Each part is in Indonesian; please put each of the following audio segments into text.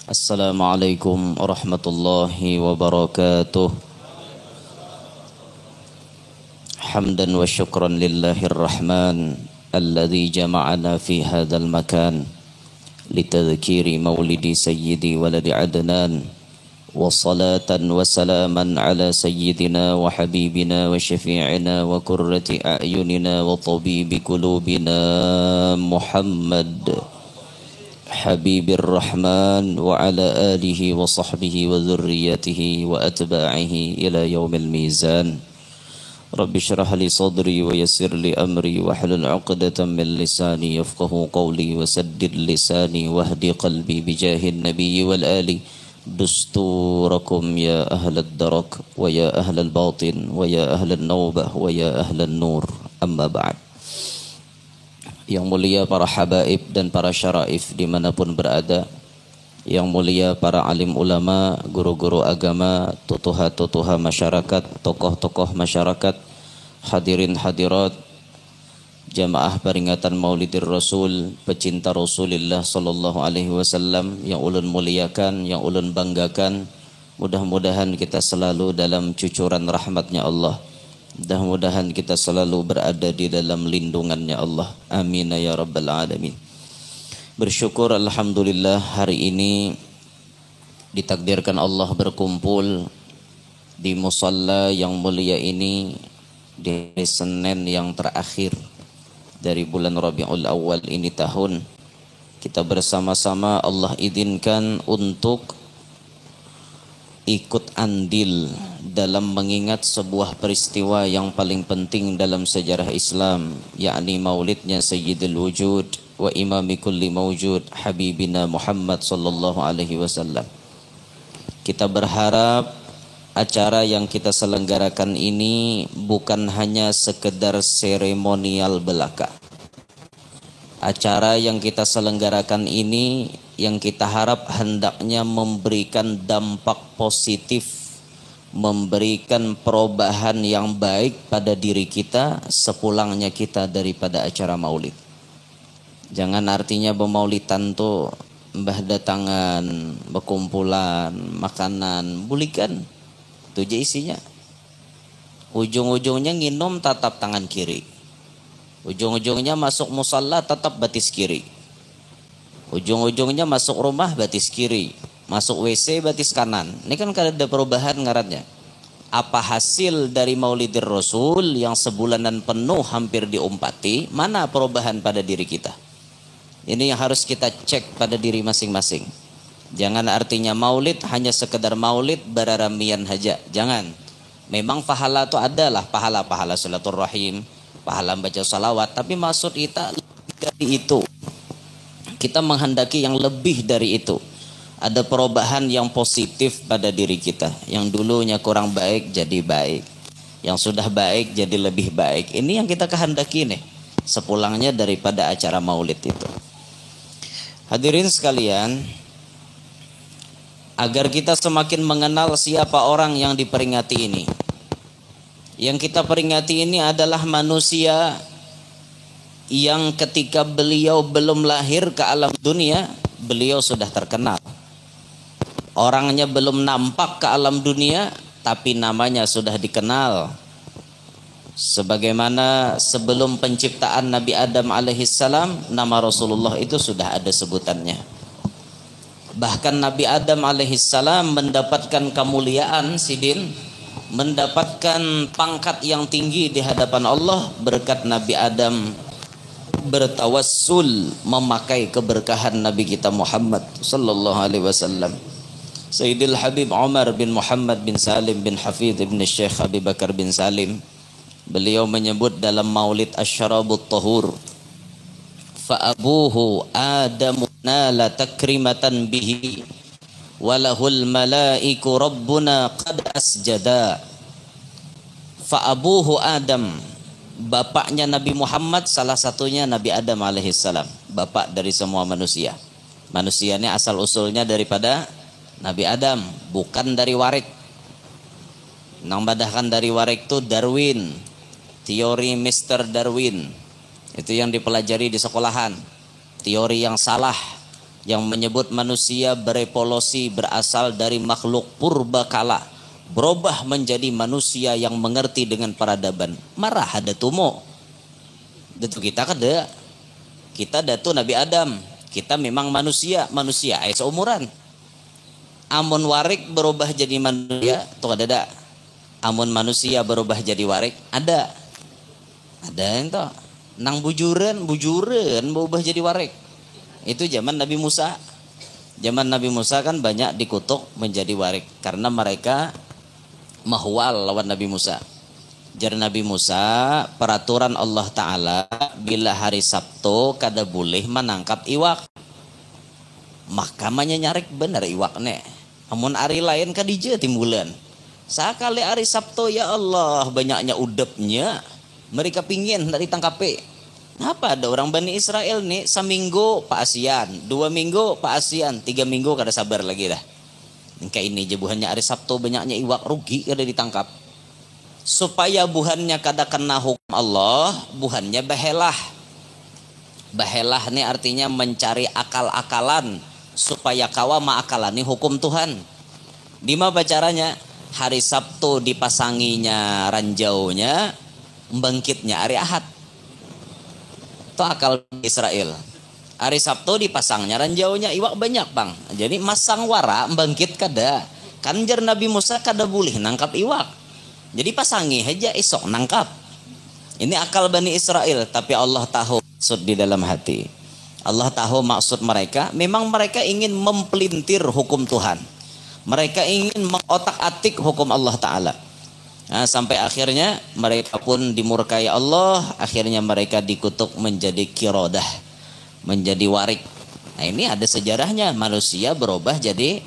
Assalamualaikum warahmatullahi wabarakatuh. Hamdan wa syukran lillahir rahman alladzi jama'ana fi hadzal makan litadhkiri maulidi sayyidi waladi adnan wa salatan wa salaman ala sayyidina wa habibina wa syafi'ina wa qurrati a'yunina wa tabibi qulubina Muhammad Habibir Rahman wa ala alihi wa sahbihi wa dhurriyyatihi wa atba'ihi ila yaumil mizan. Rabbi syrah li sadri wa yassir li amri wa hlul 'uqdatam min lisani yafqahu qawli wa saddid lisani wahdi qalbi bijahin nabiyyi wal ali dusturakum ya ahlad darak wa ya ahlal batin wa ya ahlan nawbah wa ya ahlan nur amma ba'd. Yang mulia para habaib dan para syaraif dimanapun berada, yang mulia para alim ulama, guru-guru agama, tutuha-tutuha masyarakat, tokoh-tokoh masyarakat, hadirin hadirat, jamaah peringatan Maulidir Rasul, pecinta Rasulullah sallallahu alaihi wasallam yang ulun muliakan, yang ulun banggakan. Mudah-mudahan kita selalu dalam cucuran rahmatnya Allah. Mudah-mudahan kita selalu berada di dalam lindungannya Allah. Amin ya rabbal alamin. Bersyukur alhamdulillah hari ini ditakdirkan Allah berkumpul di musalla yang mulia ini di Senin yang terakhir dari bulan Rabiul Awal ini tahun. Kita bersama-sama Allah izinkan untuk ikut andil dalam mengingat sebuah peristiwa yang paling penting dalam sejarah Islam, yakni maulidnya Sayyidul Wujud wa imami kulli mawjud Habibina Muhammad sallallahu alaihi wasallam. Kita berharap acara yang kita selenggarakan ini bukan hanya sekedar seremonial belaka. Acara yang kita selenggarakan ini yang kita harap hendaknya memberikan dampak positif, memberikan perubahan yang baik pada diri kita sepulangnya kita daripada acara maulid. Jangan artinya bermaulidan tuh mbah datangan, berkumpulan, makanan, bulikan. Itu aja isinya. Ujung-ujungnya nginum tatap tangan kiri. Ujung-ujungnya masuk musalla tetap batis kiri. Ujung-ujungnya masuk rumah batis kiri, masuk WC batis kanan. Ini kan ada perubahan ngarannya. Apa hasil dari Maulidir Rasul yang sebulanan penuh hampir diumpati? Mana perubahan pada diri kita? Ini yang harus kita cek pada diri masing-masing. Jangan artinya maulid hanya sekedar maulid beraramian saja. Jangan. Memang pahala itu adalah pahala-pahala silaturahim, pahala baca salawat, tapi maksud kita lebih dari itu. Kita menghendaki yang lebih dari itu. Ada perubahan yang positif pada diri kita. Yang dulunya kurang baik jadi baik. Yang sudah baik jadi lebih baik. Ini yang kita kehendaki nih, sepulangnya daripada acara maulid itu. Hadirin sekalian, agar kita semakin mengenal siapa orang yang diperingati ini. Yang kita peringati ini adalah manusia yang ketika beliau belum lahir ke alam dunia, beliau sudah terkenal. Orangnya belum nampak ke alam dunia, tapi namanya sudah dikenal. Sebagaimana sebelum penciptaan Nabi Adam alaihissalam, nama Rasulullah itu sudah ada sebutannya. Bahkan Nabi Adam alaihissalam mendapatkan kemuliaan sidin, mendapatkan pangkat yang tinggi di hadapan Allah berkat Nabi Adam bertawassul memakai keberkahan Nabi kita Muhammad sallallahu alaihi wasallam. Sayyidil Habib Umar bin Muhammad bin Salim bin Hafidh bin Syekh Abi Bakar bin Salim, beliau menyebut dalam Maulid Asyarabut Tahur, fa abuhu Adamu nala takrimatan bihi walahul malaiku rabbuna qad asjada. Fa abuhu Adam, bapaknya Nabi Muhammad salah satunya Nabi Adam alaihissalam, bapak dari semua manusia. Manusia ini asal usulnya daripada Nabi Adam, bukan dari warik. Nang badahkan dari warik itu Darwin, teori Mr. Darwin. Itu yang dipelajari di sekolahan. Teori yang salah yang menyebut manusia berevolusi berasal dari makhluk purbakala, berubah menjadi manusia yang mengerti dengan peradaban. Marah ada tumo. Datu kita kada. Kita datu Nabi Adam. Kita memang manusia seumuran. Amun warik berubah jadi manusia, tuh ada. Amun manusia berubah jadi warik, ada ento. Nang bujuran berubah jadi warik. Itu zaman Nabi Musa. Zaman Nabi Musa kan banyak dikutuk menjadi warik karena mereka mahwal lawan Nabi Musa. Jar Nabi Musa, peraturan Allah Ta'ala bila hari Sabtu kada boleh menangkap iwak. Mahkamahnya nyarik bener iwak nek. Amun hari lain kadija timbulan. Sakali hari Sabtu ya Allah banyaknya udepnya. Mereka pingin dari tangkape. Kenapa ada orang Bani Israel nih seminggu Pak Asian, 2 minggu Pak Asian, 3 minggu kada sabar lagi dah. Kayak ini jebuhannya hari Sabtu banyaknya iwak rugi kada ditangkap. Supaya buhannya kada kena hukum Allah, buhannya bahelah. Bahelah ini artinya mencari akal-akalan supaya kawa ma'akalani hukum Tuhan. Di mana caranya? Hari Sabtu dipasanginya ranjaunya, bangkitnya hari Ahad. Itu akal Israel. Hari Sabtu dipasangnya ranjaunya iwak banyak bang. Jadi masang wara bangkit kada. Kanjar Nabi Musa kada boleh nangkap iwak. Jadi pasangi aja esok nangkap. Ini akal Bani Israel. Tapi Allah tahu maksud di dalam hati. Allah tahu maksud mereka. Memang mereka ingin mempelintir hukum Tuhan. Mereka ingin mengotak-atik hukum Allah Ta'ala. Nah, sampai akhirnya mereka pun dimurkai Allah. Akhirnya mereka dikutuk menjadi kirodah, menjadi warik. Nah ini ada sejarahnya. Manusia berubah jadi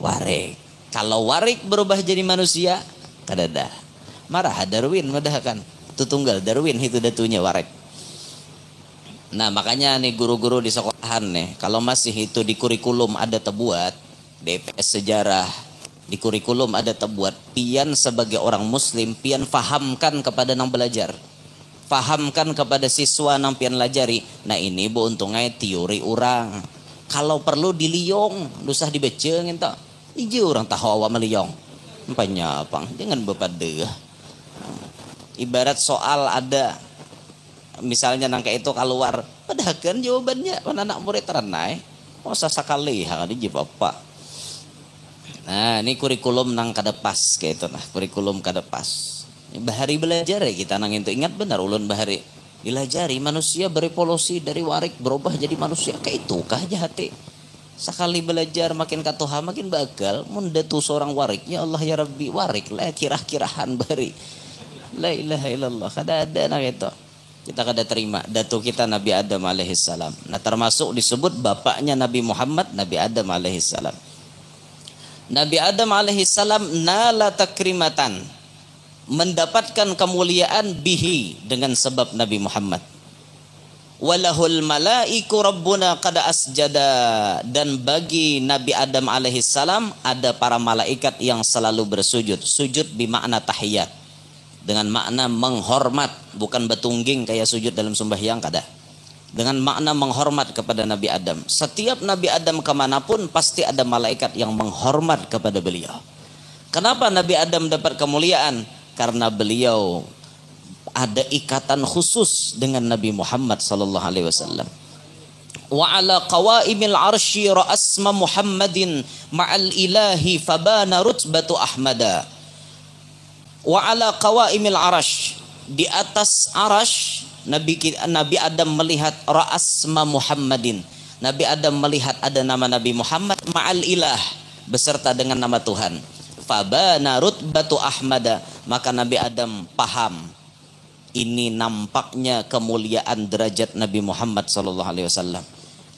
warik. Kalau warik berubah jadi manusia, kadada. Marah Darwin medahkan. Itu tunggal Darwin itu datunya warik. Nah makanya nih guru-guru di sekolahan nih, kalau masih itu di kurikulum ada terbuat, DPS sejarah di kurikulum ada terbuat, pian sebagai orang muslim pian fahamkan kepada nang belajar, fahamkan kepada siswa nang pian lajari. Nah ini bu untungnya teori orang, kalau perlu diliong dusah dibaca ngento ije orang tahu awak meliong empanya pang jangan bepada. Ibarat soal ada misalnya nangka itu keluar padahal kan jawabannya anak murid teranai masa sekali hari jawab apa. Nah ini kurikulum nang kada pas kayak itu nah kurikulum kada pas. Bahari belajar ya kita nang itu ingat benar ulun bahari dilajari manusia berevolusi dari warik berubah jadi manusia kayak itu kah jahati. Sekali belajar makin katuha makin bagal munda tu seorang warik ya Allah ya Rabbi warik lah kirah-kirahan bahari la ilaha illallah kada ada nang itu. Kita kada terima datu kita Nabi Adam alaihissalam. Nah termasuk disebut bapaknya Nabi Muhammad Nabi Adam alaihissalam. Nabi Adam alaihissalam nala takrimatan, mendapatkan kemuliaan bihi dengan sebab Nabi Muhammad. Walahul malaiku rabbuna qad asjada, dan bagi Nabi Adam alaihissalam ada para malaikat yang selalu bersujud. Sujud bermakna tahiyat, dengan makna menghormat, bukan betungging kayak sujud dalam sembahyang kada. Dengan makna menghormat kepada Nabi Adam. Setiap Nabi Adam kemanapun pasti ada malaikat yang menghormat kepada beliau. Kenapa Nabi Adam dapat kemuliaan? Karena beliau ada ikatan khusus dengan Nabi Muhammad sallallahu alaihi wasallam. Wa ala qawaimil arsy ra'asma Muhammadin ma'al ilahi fabana rutbatu Ahmada. Wa ala qawaimil arash, di atas arash Nabi Adam melihat ra'asma Muhammadin. Nabi Adam melihat ada nama Nabi Muhammad ma'al ilah, beserta dengan nama Tuhan. Fabana rutbatu Ahmada, maka Nabi Adam paham ini nampaknya kemuliaan derajat Nabi Muhammad sallallahu alaihi wasallam.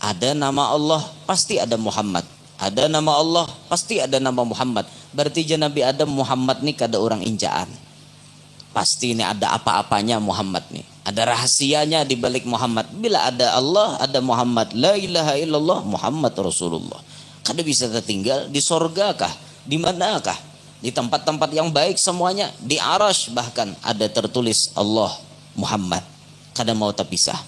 Ada nama Allah pasti ada Muhammad. Ada nama Allah pasti ada nama Muhammad. Berarti Nabi Adam Muhammad nih kada orang injaan. Pasti ini ada apa-apanya Muhammad nih. Ada rahasianya di balik Muhammad. Bila ada Allah, ada Muhammad. La ilaha illallah Muhammad Rasulullah. Kada bisa tertinggal di sorga kah? Di manakah? Di tempat-tempat yang baik semuanya. Di arash bahkan ada tertulis Allah Muhammad. Kada mau terpisah.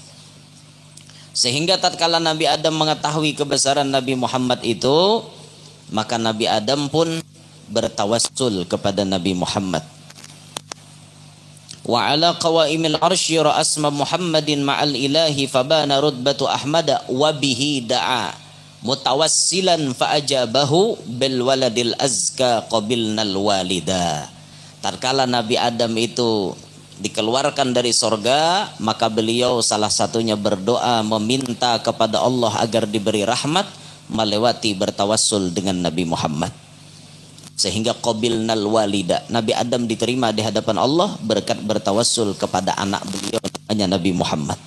Sehingga tatkala Nabi Adam mengetahui kebesaran Nabi Muhammad itu, maka Nabi Adam pun bertawassul kepada Nabi Muhammad. Wa ala qawaimil arsy ra'asma Muhammadin ma'al ilahi fabana rutbatu Ahmada wa bihi da'a mutawassilan fa'ajabahu bil waladil azka qabilnal walida. Tatkala Nabi Adam itu dikeluarkan dari sorga, maka beliau salah satunya berdoa meminta kepada Allah agar diberi rahmat melewati bertawassul dengan Nabi Muhammad. Sehingga qabilnal walida, Nabi Adam diterima di hadapan Allah berkat bertawassul kepada anak beliau namanya Nabi Muhammad.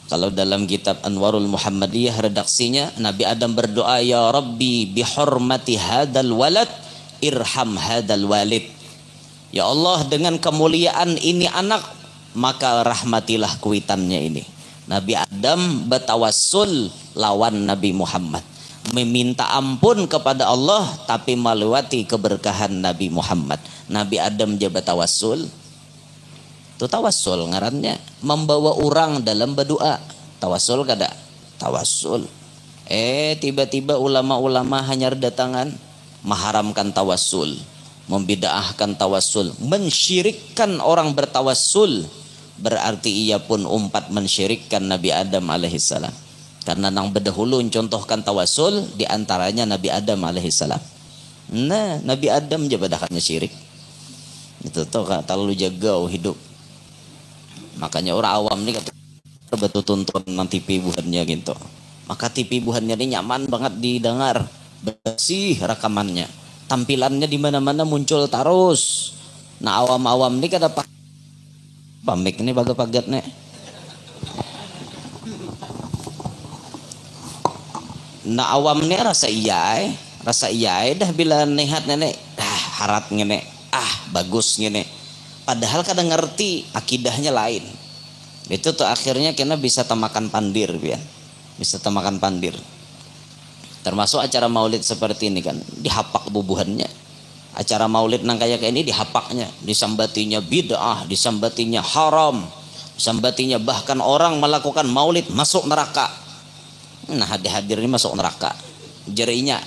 Kalau dalam kitab Anwarul Muhammadiyah redaksinya, Nabi Adam berdoa, ya Rabbi bihormati hadal walad irham hadal walid. Ya Allah, dengan kemuliaan ini anak, maka rahmatilah kuitannya ini. Nabi Adam bertawassul lawan Nabi Muhammad, meminta ampun kepada Allah tapi melewati keberkahan Nabi Muhammad. Nabi Adam dia bertawassul. Itu tawassul ngarannya, membawa orang dalam berdoa. Tawassul kada? Tawassul. Tiba-tiba ulama-ulama hanya datangan mengharamkan tawassul, membid'ahkan tawassul, mensyirikkan orang bertawassul, berarti ia pun umpat mensyirikkan Nabi Adam alaihissalam. Karena nang berdahulu contohkan tawassul diantaranya Nabi Adam alaihissalam. Nah, Nabi Adam je badakannya syirik. Itu tuh terlalu jaga hidup. Makanya orang awam ni kata betul tonton nang TV buhannya gitu. Maka TV buhannya ini nyaman banget didengar, bersih rekamannya. Tampilannya di mana-mana muncul terus. Nah awam-awam ini kada pamik ini pagat-pagat nih. Nah awam ini rasa iya dah bila nehat nenek harat ngene bagus ngene. Padahal kadang ngerti akidahnya lain. Itu tuh akhirnya kena bisa temakan pandir biar. Bisa temakan pandir. Termasuk acara maulid seperti ini kan, dihapak bubuhannya. Acara maulid nang kayak ini dihapaknya, disambatinya bid'ah, disambatinya haram, disambatinya bahkan orang melakukan maulid masuk neraka. Nah hadir ini masuk neraka, jarinya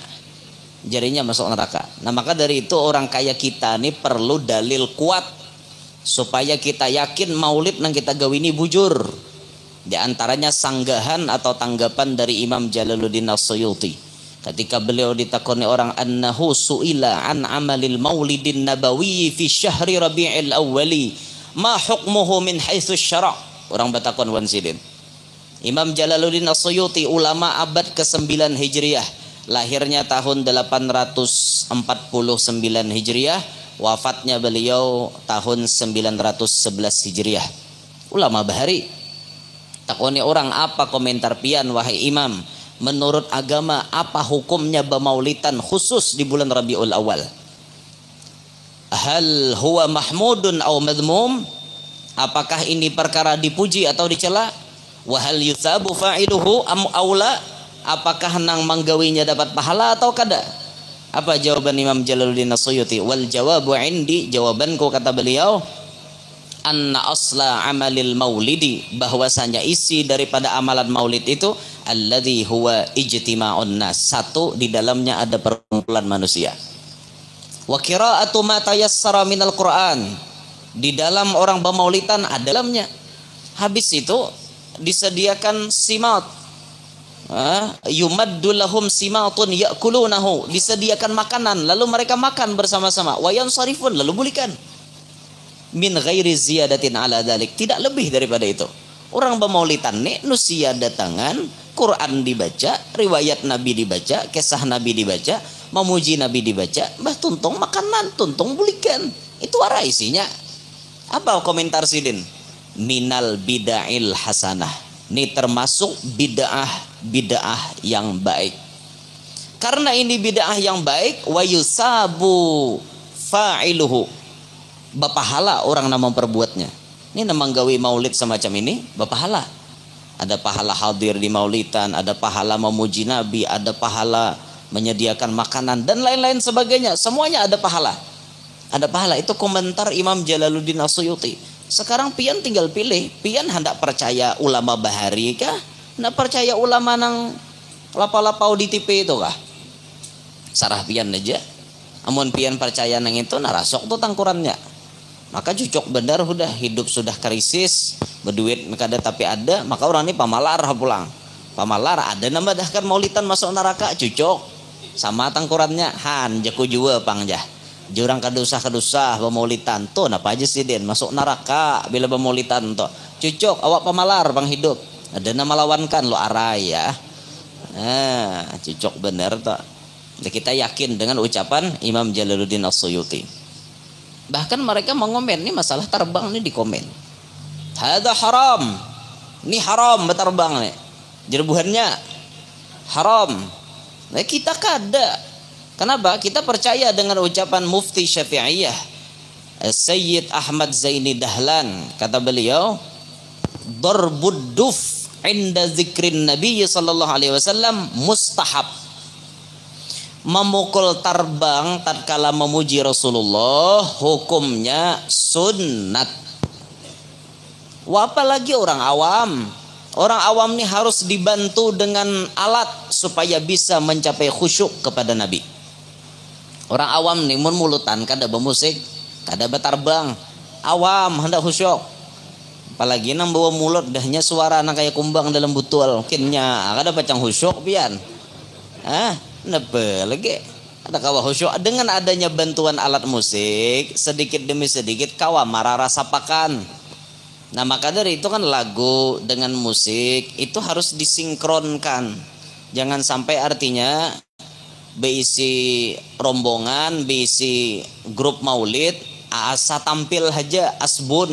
masuk neraka. Nah maka dari itu orang kaya kita ini perlu dalil kuat supaya kita yakin maulid nang kita gawini bujur. Di antaranya sanggahan atau tanggapan dari Imam Jalaluddin As-Suyuti. Ketika beliau ditakoni orang, annahu su'ila an amalil maulidin nabawi fi syahri rabi'il awwali ma hukmuhu min haitsu syara'. Orang batakon wansidin. Imam Jalaluddin As-Suyuti ulama abad ke-9 Hijriah, lahirnya tahun 849 Hijriah, wafatnya beliau tahun 911 Hijriah. Ulama bahari. Takoni orang, apa komentar pian wahai imam? Menurut agama apa hukumnya bermaulidan khusus di bulan Rabiul Awal? Hal huwa mahmudun aw madmum? Apakah ini perkara dipuji atau dicela? Wa hal yutsabu fa'iluhu am aula? Apakah nang manggawinya dapat pahala atau kada? Apa jawaban Imam Jalaluddin As-Suyuti? Wal jawabu indi, jawabanku kata beliau, anna asla amalil maulidi, bahwasanya isi daripada amalan maulid itu alladzi huwa ijtima'un nas, satu di dalamnya ada perkumpulan manusia. Wa qira'atu ma tayassara minal Qur'an, di dalam orang bermaulidan ada dalamnya. Habis itu disediakan simat, yumaddu lahum simatun ya'kulunahu, disediakan makanan lalu mereka makan bersama-sama. Wa yansarifun, lalu bulikan. Min ghairi ziyadatin ala dalik, tidak lebih daripada itu. Orang bermaulidan nih nusia datangan, Quran dibaca, riwayat Nabi dibaca, kisah Nabi dibaca, memuji Nabi dibaca, bah tuntung makanan, tuntung bulikan. Itu arah isinya. Apa komentar sidin? Minal bid'ahil hasanah. Ini termasuk bid'ah yang baik. Karena ini bid'ah yang baik, wa yusabu fa'iluhu, bapahala orang nama memperbuatnya. Ini nama gawi maulid semacam ini, bapahala. Ada pahala hadir di maulidan, ada pahala memuji Nabi, ada pahala menyediakan makanan dan lain-lain sebagainya. Semuanya ada pahala. Ada pahala. Itu komentar Imam Jalaluddin As-Suyuti. Sekarang pian tinggal pilih, pian hendak percaya ulama bahari kah? Nak percaya ulama nang lapau-lapau di TV itu kah? Sarah pian aja. Amun pian percaya nang itu narasok tuh tangkurannya. Maka cucuk benar udah hidup sudah krisis, berduit kada tapi ada, maka orang ini pamalar pulang. Pamalar ada nambah dahkan maulitan masuk neraka cucuk. Sama tangkurannya han jaku jua pangjah. Jurang kadusah pemaulitan tuh napa aja sih den masuk neraka bila pemaulitan tuh. Cucuk awak pamalar bang hidup. Ada nama lawankan lo arai ya. Nah, cucuk bener tuh. Kita yakin dengan ucapan Imam Jalaluddin As-Suyuti. Bahkan mereka mengomen ini masalah terbang ini di komen. Hada haram. Ini haram berterbang nih. Jerbuhannya haram. Nah, kita kada. Kenapa? Kita percaya dengan ucapan Mufti Syafi'iyah Sayyid Ahmad Zaini Dahlan. Kata beliau, darbud duf inda zikrin Nabi sallallahu alaihi wasallam mustahab. Memukul terbang tatkala memuji Rasulullah hukumnya sunnat. Wah, apalagi orang awam. Orang awam ini harus dibantu dengan alat supaya bisa mencapai khusyuk kepada Nabi. Orang awam nih mun mulutan kada bermusik, kada berterbang. Awam hendak khusyuk. Apalagi nang bawa mulut dahnya suara nang kayak kumbang dalam butul. Kinnya kada pacang khusyuk pian. Napa lagi ada kawa khusyuk dengan adanya bantuan alat musik sedikit demi sedikit kawa marah rasapakan. Nah maka dari itu kan lagu dengan musik itu harus disinkronkan. Jangan sampai artinya beisi rombongan, beisi grup maulid asa tampil aja asbun,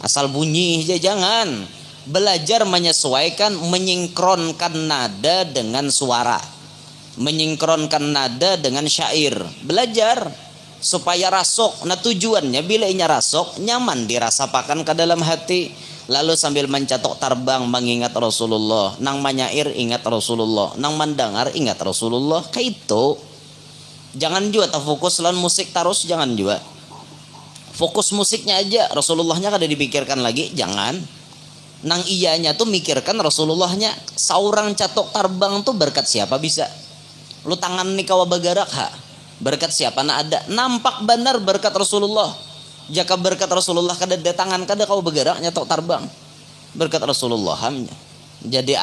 asal bunyi aja, jangan. Belajar menyesuaikan, menyinkronkan nada dengan suara, menyinkronkan nada dengan syair. Belajar supaya rasok. Nah tujuannya bila inya rasok nyaman dirasapakan ke dalam hati. Lalu sambil mencatok terbang mengingat Rasulullah, nang menyair ingat Rasulullah, nang mendengar ingat Rasulullah. Kayak itu. Jangan juga terfokus lawan musik terus, jangan juga. Fokus musiknya aja, Rasulullahnya kada dipikirkan lagi, jangan. Nang iyanya tuh mikirkan Rasulullahnya. Saurang catok terbang tuh berkat siapa bisa? Lu tangan nih kawa bagarak ha, berkat siapa nak ada? Nampak benar berkat Rasulullah. Jika berkat Rasulullah kada ada tangan kada kawa bagarak nyatok terbang. Berkat Rasulullah hamnya. Jadi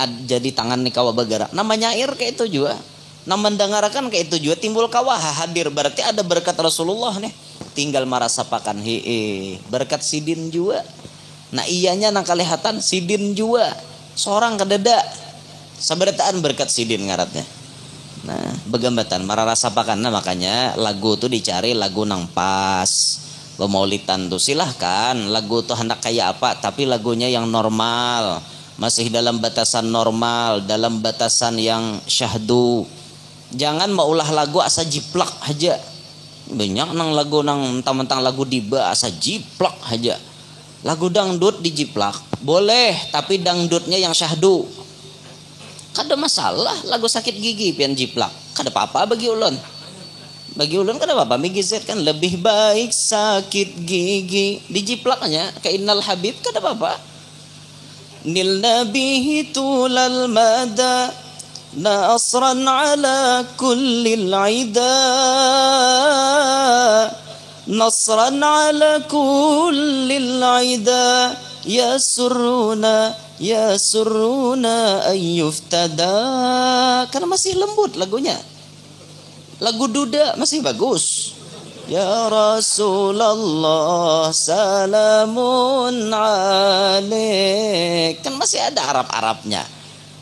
tangan nih kawa bagarak. Namanya air kayak itu juga. Nam mendengarkan kayak itu juga timbul kawa hadir berarti ada berkat Rasulullah nih. Tinggal merasapakan berkat sidin juga. Nah iyanya nang kelihatan sidin juga. Seorang kededa sabarataan berkat sidin ngaratnya. Nah, begambatan marah rasapakan. Nah, makanya lagu tuh dicari lagu nang pas. Pemaulitan tuh silahkan lagu tuh hendak kayak apa, tapi lagunya yang normal, masih dalam batasan normal, dalam batasan yang syahdu. Jangan maulah lagu asa jiplak aja. Banyak nang lagu nang mentang-mentang lagu diba asa jiplak aja. Lagu dangdut dijiplak boleh, tapi dangdutnya yang syahdu. Kada masalah lagu sakit gigi pian jiplak. Kada apa-apa bagi ulun. Bagi ulun kada apa-apa migizet kan lebih baik sakit gigi dijiplaknya ka innal habib kada apa-apa. Nil nabihi tulal mada nasran ala kullil aida nasran ala kullil aida yasuruna ayyuftada. Karena masih lembut lagunya. Lagu duda masih bagus. Ya Rasulullah salamun alaik. Kan masih ada Arab-Arabnya.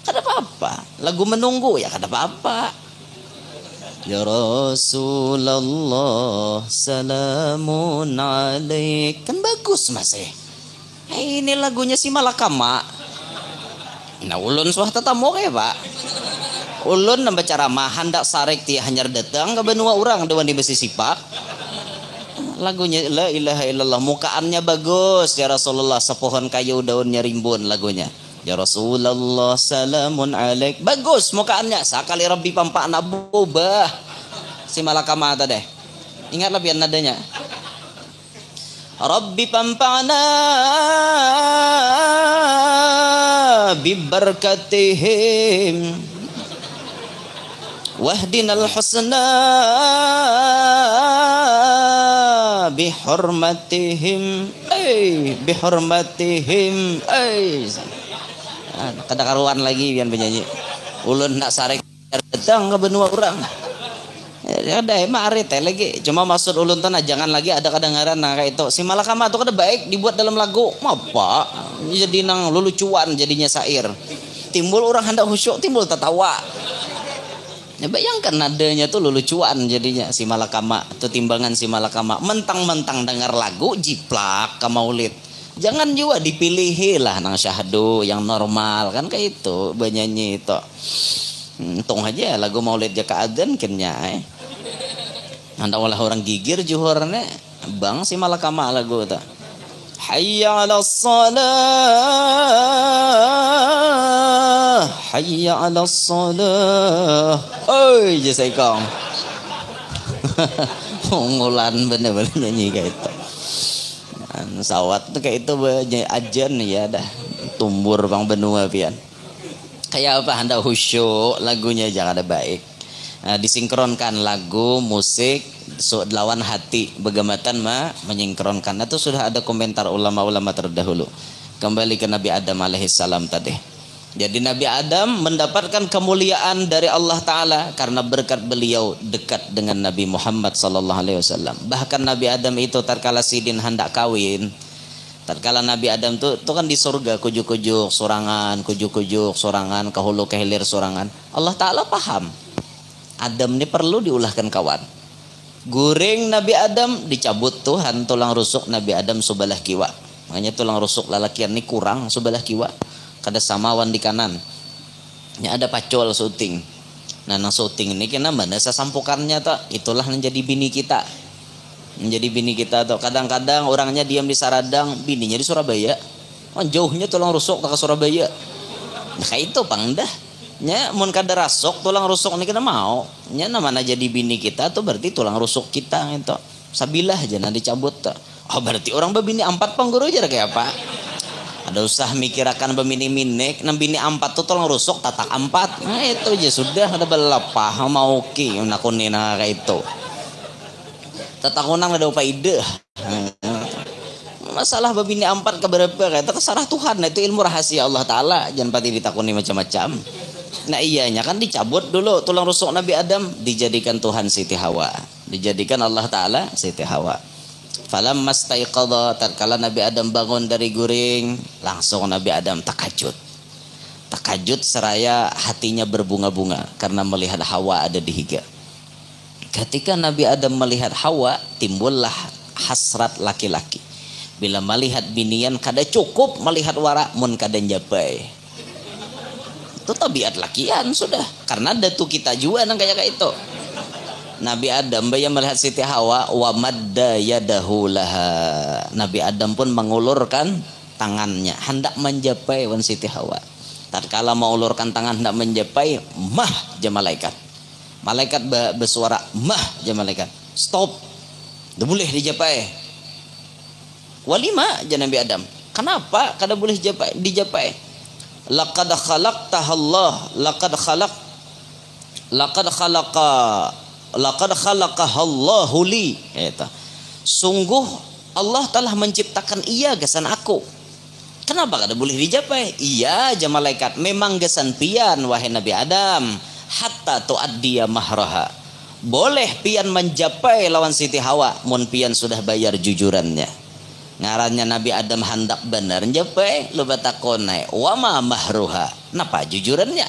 Kada apa-apa. Lagu menunggu ya kada apa-apa. Ya Rasulullah salamun alaik. Kan bagus masih. Ini lagunya si Malakama. Nah ulun suah tetamu kayak pak. Ulun nambah ceramah hendak sarek ti hanyar datang ke benua orang dewan di besi sipak. Lagunya la ilaha illallah, mukaannya bagus ya Rasulullah, sepohon kayu daunnya rimbun lagunya. Ya Rasulullah salamun alaik. Bagus mukaannya, sakali Rabbi pampak nak bubah. Si Malakama tadi. Ingatlah biar nadanya. Rabbi pampa'na bibarakatihim wahdinal husna bihormatihim bihormatihim kada karuan lagi biar penyanyi ulun nak sarek datang ke benua orang ya ada mari teh lagi cuma maksud ulun tanah jangan lagi ada kedengaran nah kayak itu si malakama itu kada baik dibuat dalam lagu apa jadi nang lulucuan jadinya syair timbul orang hendak khusyuk timbul tertawa ya bayangkan nadanya tuh lucuan jadinya si malakama itu timbangan si malakama mentang-mentang dengar lagu jiplak ke maulid jangan juga dipilih lah nang syahdu yang normal kan kayak itu bernyanyi itu untung aja lagu maulid jaka adzan kenya anda olah orang gigir juhurnya bang si malakama lagu itu hayya 'alas shalah hayya 'alas shalah oi je saya kong ngulan bener-bener nyanyi kayak itu sawat tuh kayak itu ajan ya dah tumbur bang benua pian kayak apa anda khusyuk lagunya jangan ada baik disinkronkan lagu musik lawan hati begamatan menyingkronkan itu sudah ada komentar ulama-ulama terdahulu kembali ke Nabi Adam alaihissalam tadi jadi Nabi Adam mendapatkan kemuliaan dari Allah Ta'ala karena berkat beliau dekat dengan Nabi Muhammad sallallahu alaihi wasallam bahkan Nabi Adam itu tatkala sidin hendak kawin tatkala Nabi Adam tuh kan di surga kujuk-kujuk sorangan kahulu kehilir sorangan Allah Ta'ala paham Adam ini perlu diulahkan kawan guring Nabi Adam dicabut Tuhan tulang rusuk Nabi Adam sebelah kiwa makanya tulang rusuk lalakian ini kurang sebelah kiwa kada samawan di kanan ini ada pacol syuting nah nang syuting ini kena mana sasampukannya tak itulah menjadi bini kita tuh kadang-kadang orangnya diam di Saradang bininya di Surabaya jauhnya tulang rusuk tak ke Surabaya nah kayak itu pangdah nya mun kada rasuk tulang rusuk ini kena mau nya namanya jadi bini kita tuh berarti tulang rusuk kita itu sabilah aja nanti cabut tuh berarti orang bebini 4 pangguru aja kayak apa ada usah mikirakan bebini minik nang bini 4 tuh tulang rusuk tatak 4 nah itu aja sudah ada belepah mau ki nakunin kayak itu tatakunang ada upah ide masalah bebini 4 keberapa kayak itu kesarah Tuhan nah itu ilmu rahasia Allah Ta'ala jangan pati ditakuni macam-macam nah iyanya kan dicabut dulu tulang rusuk Nabi Adam dijadikan Tuhan Siti Hawa dijadikan Allah Ta'ala Siti Hawa falamma staiqadha tatkala Nabi Adam bangun dari guring langsung Nabi Adam takajud seraya hatinya berbunga-bunga karena melihat Hawa ada di higa ketika Nabi Adam melihat Hawa timbullah hasrat laki-laki bila melihat binian kada cukup melihat wara mun kada njapai itu tabiat lakian sudah karena ada tuh kita juga nang kayak itu Nabi Adam bayang melihat Siti Hawa wa madda yadahu laha Nabi Adam pun mengulurkan tangannya hendak menjapai wan Siti Hawa tatkala mau ulurkan tangan hendak menjapai mah je malaikat bersuara mah je malaikat stop tidak boleh dijapai walima je Nabi Adam kenapa kada boleh dijapai laqad khalaqtaha Allah laqad khalaqaha Allahu li eta sungguh Allah telah menciptakan ia gesan aku kenapa kada boleh dijapai iya aja malaikat memang gesan pian wahai Nabi Adam hatta tuaddiya mahraha boleh pian menjapai lawan Siti Hawa mun pian sudah bayar jujurannya ngarannya Nabi Adam hendak benar njapai lu batakonai wa ma mahruha napa jujurannya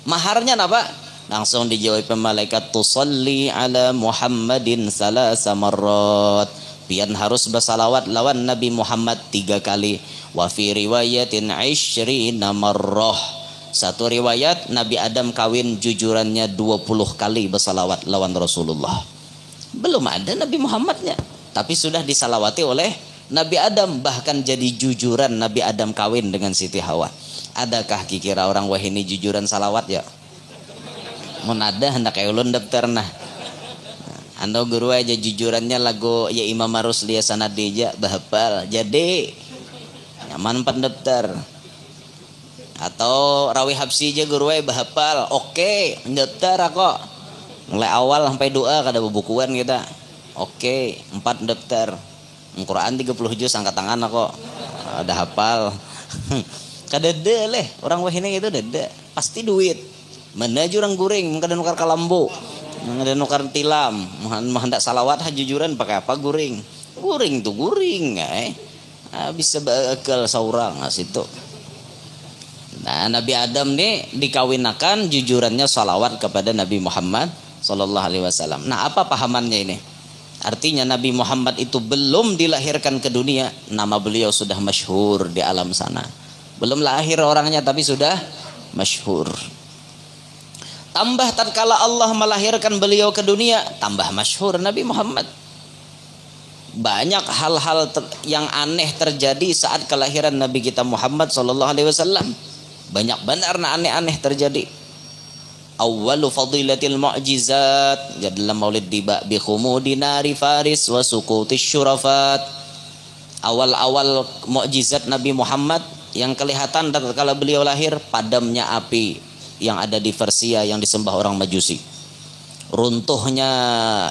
maharnya napa langsung dijawab malaikat tusalli ala Muhammadin salasa marrat pian harus bersalawat lawan Nabi Muhammad 3 kali wa fi riwayatin 20 marrah satu riwayat Nabi Adam kawin jujurannya 20 kali bersalawat lawan Rasulullah belum ada Nabi Muhammadnya tapi sudah disalawati oleh Nabi Adam bahkan jadi jujuran Nabi Adam kawin dengan Siti Hawa. Adakah kira orang wah ini jujuran salawat ya? Mun ada hendak ulun daftar nah. Anda guru aja jujurannya lagu ya Imam Ruslia Sanadija bahapal jadi nyaman pan daftar. Atau rawi habsi aja guru we bahapal. Oke, daftar kok. Mulai awal sampai doa kada bubukuan kita. Oke, 4 daftar. Quran 30 juz angkat tangan kok. Ada hafal. Kada leh orang wahine itu dada. Pasti duit. Mana jurang guring, kada nukar kalambu. Kada nukar tilam. Hendak salawat hajujuran pakai apa guring. Guring tuh guring bisa bakal saurang situ. Nah, Nabi Adam nih dikawinakan jujurannya salawat kepada Nabi Muhammad sallallahu alaihi wasallam. Nah, apa pahamannya ini? Artinya Nabi Muhammad itu belum dilahirkan ke dunia, nama beliau sudah masyhur di alam sana. Belum lahir orangnya tapi sudah masyhur. Tambah tatkala Allah melahirkan beliau ke dunia, tambah masyhur Nabi Muhammad. Banyak hal-hal yang aneh terjadi saat kelahiran Nabi kita Muhammad sallallahu alaihi wasallam. Banyak benar aneh-aneh terjadi. Awwalu fadilatil mu'jizat, ya dalam maulid bi khumudi nari faris wa sukutis syurafat. Awal-awal mukjizat Nabi Muhammad yang kelihatan tatkala beliau lahir, padamnya api yang ada di Persia yang disembah orang Majusi. Runtuhnya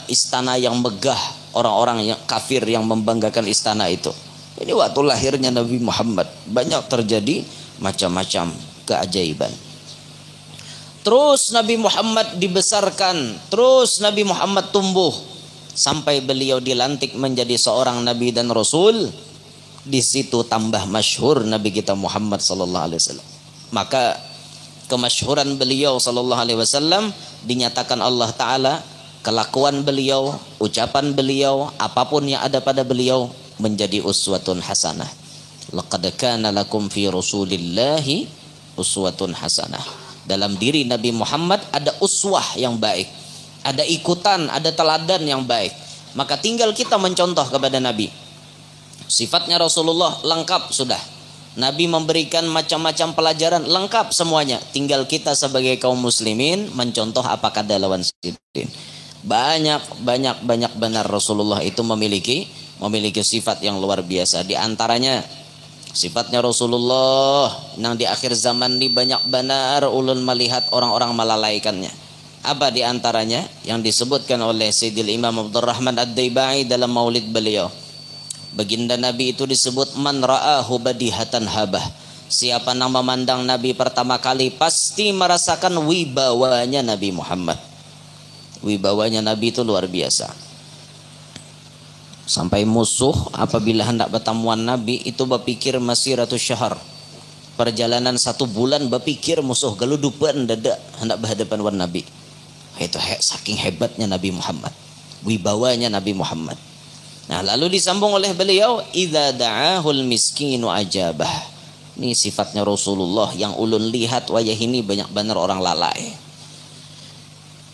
istana yang megah, orang-orang yang kafir yang membanggakan istana itu. Ini waktu lahirnya Nabi Muhammad. Banyak terjadi macam-macam keajaiban. Terus Nabi Muhammad dibesarkan, terus Nabi Muhammad tumbuh sampai beliau dilantik menjadi seorang nabi dan rasul. Di situ tambah masyhur Nabi kita Muhammad sallallahu alaihi wasallam. Maka kemasyhuran beliau sallallahu alaihi wasallam dinyatakan Allah taala, kelakuan beliau, ucapan beliau, apapun yang ada pada beliau menjadi uswatun hasanah. Laqad kana lakum fi Rasulillahi uswatun hasanah. Dalam diri Nabi Muhammad ada uswah yang baik, ada ikutan, ada teladan yang baik. Maka tinggal kita mencontoh kepada Nabi. Sifatnya Rasulullah lengkap sudah. Nabi memberikan macam-macam pelajaran lengkap semuanya. Tinggal kita sebagai kaum muslimin mencontoh apa kata lawan sidin. Banyak benar Rasulullah itu memiliki sifat yang luar biasa. Di antaranya sifatnya Rasulullah yang di akhir zaman ini banyak benar ulun melihat orang-orang melalaikannya. Apa di antaranya yang disebutkan oleh Sayyidil Imam Abdurrahman Ad-Daibai dalam maulid beliau. Baginda Nabi itu disebut man ra'ahu badihatan habah. Siapa yang memandang Nabi pertama kali pasti merasakan wibawanya Nabi Muhammad. Wibawanya Nabi itu luar biasa. Sampai musuh apabila hendak bertemuan Nabi itu berpikir masiratus syahr. Perjalanan 1 bulan berpikir musuh geludupan dada hendak berhadapan dengan Nabi. Itu saking hebatnya Nabi Muhammad. Wibawanya Nabi Muhammad. Nah, lalu disambung oleh beliau, idza da'ahul miskinu ajabah. Ini sifatnya Rasulullah yang ulun lihat wajah ini banyak benar orang lalai.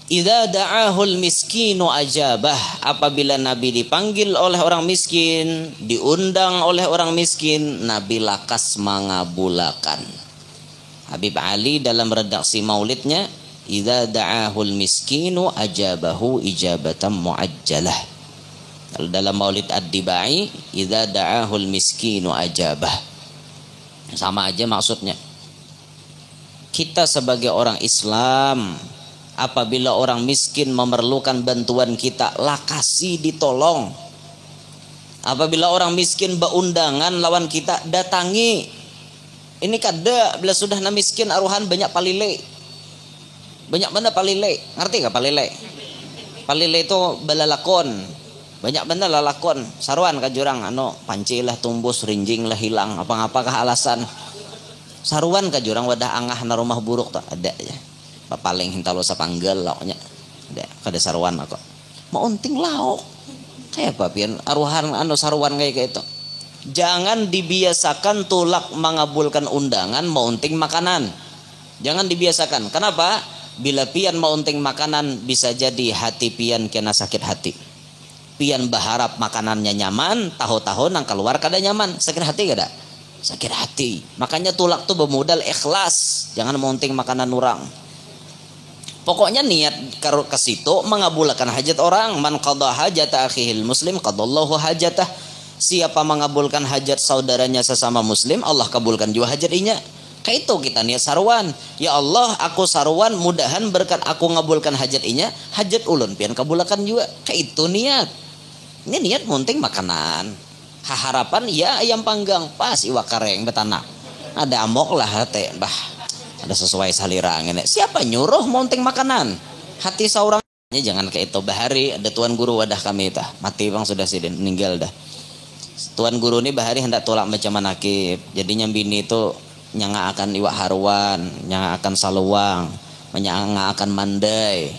Idza da'ahul miskinu ajabah. Apabila Nabi dipanggil oleh orang miskin, diundang oleh orang miskin, Nabi lakas mengabulkan. Habib Ali dalam redaksi maulidnya, idza da'ahul miskinu ajabahu ijabatan muajjalah. Dalam maulid Ad-Dibai, idza da'ahul miskinu ajabah. Sama aja maksudnya. Kita sebagai orang Islam, apabila orang miskin memerlukan bantuan kita, lakasi ditolong. Apabila orang miskin beundangan lawan kita, datangi. Ini kada bila sudah na miskin aruhan banyak palile. Banyak benda palile. Ngerti gak palile? Palile itu balalakon. Banyak benda lalakon. Saruan ka jurang panci lah tumbus, rinjing lah hilang, apa-apakah alasan. Saruan ka jurang wadah angah na rumah buruk tak ada ya. Papaling hintalo sa panggal lauknya. Ada kada saruan ako. Maunting lauk. Kayak apa pian aruhan saruan kayak itu. Jangan dibiasakan tulak mengabulkan undangan maunting makanan. Jangan dibiasakan. Kenapa? Bila pian maunting makanan bisa jadi hati pian kena sakit hati. Pian berharap makanannya nyaman, tahu-tahu nang keluar kada nyaman, sakit hati kada? Sakit hati. Makanya tulak tuh bermodal ikhlas, jangan monting makanan orang. Pokoknya niat ke situ mengabulkan hajat orang. Man qada hajata akhihil muslim qadallahu hajatah. Siapa mengabulkan hajat saudaranya sesama muslim, Allah kabulkan juga hajat inya. Kayak itu kita niat sarwan. Ya Allah, aku sarwan mudahan berkat aku ngabulkan hajat inya, hajat ulun pian kabulakan juga. Kayak itu niat. Ini niat munting makanan. Harapan ya ayam panggang pas iwak kareng betanak. Ada amok lah teh, bah. Ada sesuai salira ngene. Siapa nyuruh munting makanan? Hati seorangnya jangan kayak itu. Bahari ada tuan guru wadah kami tah. Mati bang sudah sidin meninggal dah. Tuan guru ini bahari hendak tolak macam manakib. Jadinya bini itu nyanga akan iwak haruan, nyanga akan saluang, nyanga akan mandai.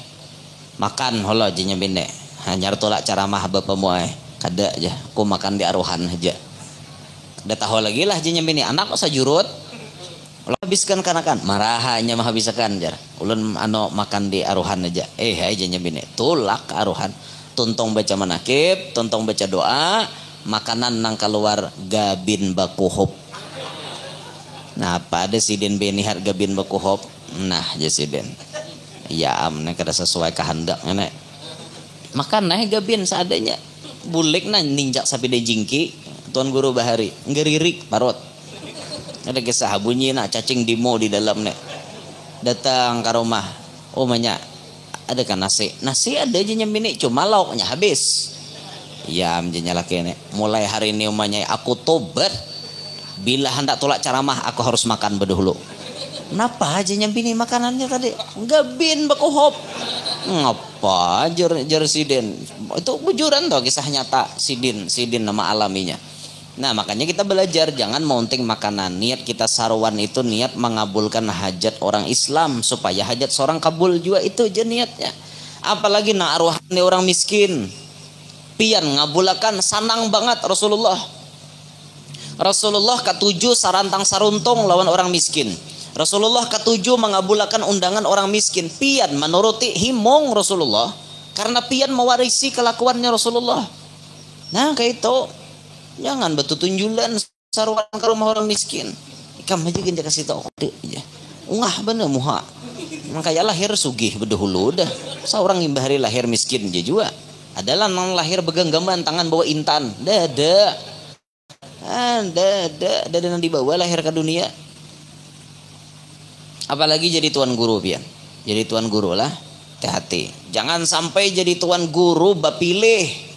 Makan holo jinya bini. Hanya tolak ceramah bapak muai. Kada aja, aku makan di aruhan aja. Udah tahu lagi lah jinya bini. Anak kok sajurut. Lo habiskan kanakan, marahnya mah habiskan jar. Ulun makan di aruhan aja. Hai jinya bini. Tolak ke aruhan. Tuntung baca manakib, tuntung baca doa, makanan nang keluar gabin bakuhop. Nah, apa ada sidin benihat gabin bakuhop? Nah, jasiden. Ya amne kada sesuai kehendak nek. Makan nah gabin seadanya. Bulik nah ninjak sapi de jingki. Tuan guru bahari ngeririk parot. Ada kisah bunyi nak cacing dimo di dalam nek. Datang ke rumah. Oh banyak. Ada kan nasi? Nasi ada aja nyembini cuma lauknya habis. Ya menjanya laki nek. Mulai hari ini umanya aku tobat. Bila hendak tolak ceramah aku harus makan berdahulu. Kenapa aja nyembini makanannya tadi? Gabin bakuhop. Ngapa jar sidin? Itu bujuran tuh kisah nyata sidin nama alaminya. Nah makanya kita belajar jangan mounting makanan. Niat kita sarwan itu niat mengabulkan hajat orang Islam supaya hajat seorang kabul juga itu aja niatnya. Apalagi nak arwahnya orang miskin. Pian ngabulakan sanang banget Rasulullah. Rasulullah ketujuh sarantang saruntung lawan orang miskin. Rasulullah ketujuh mengabulakan undangan orang miskin. Pian menuruti himong Rasulullah karena pian mewarisi kelakuannya Rasulullah. Nah kayak itu. Jangan betutunjulan sarwan ke rumah orang miskin. Ikam aja genja kasih tau aja. Ungah bener muha. Makanya lahir sugih berdahulu dah. Seorang imbah hari lahir miskin aja juga. Adalah nang lahir begenggaman tangan bawa intan. Dada nang dibawa lahir ke dunia. Apalagi jadi tuan guru pian. Jadi tuan guru lah. Hati-hati. Jangan sampai jadi tuan guru bapilih.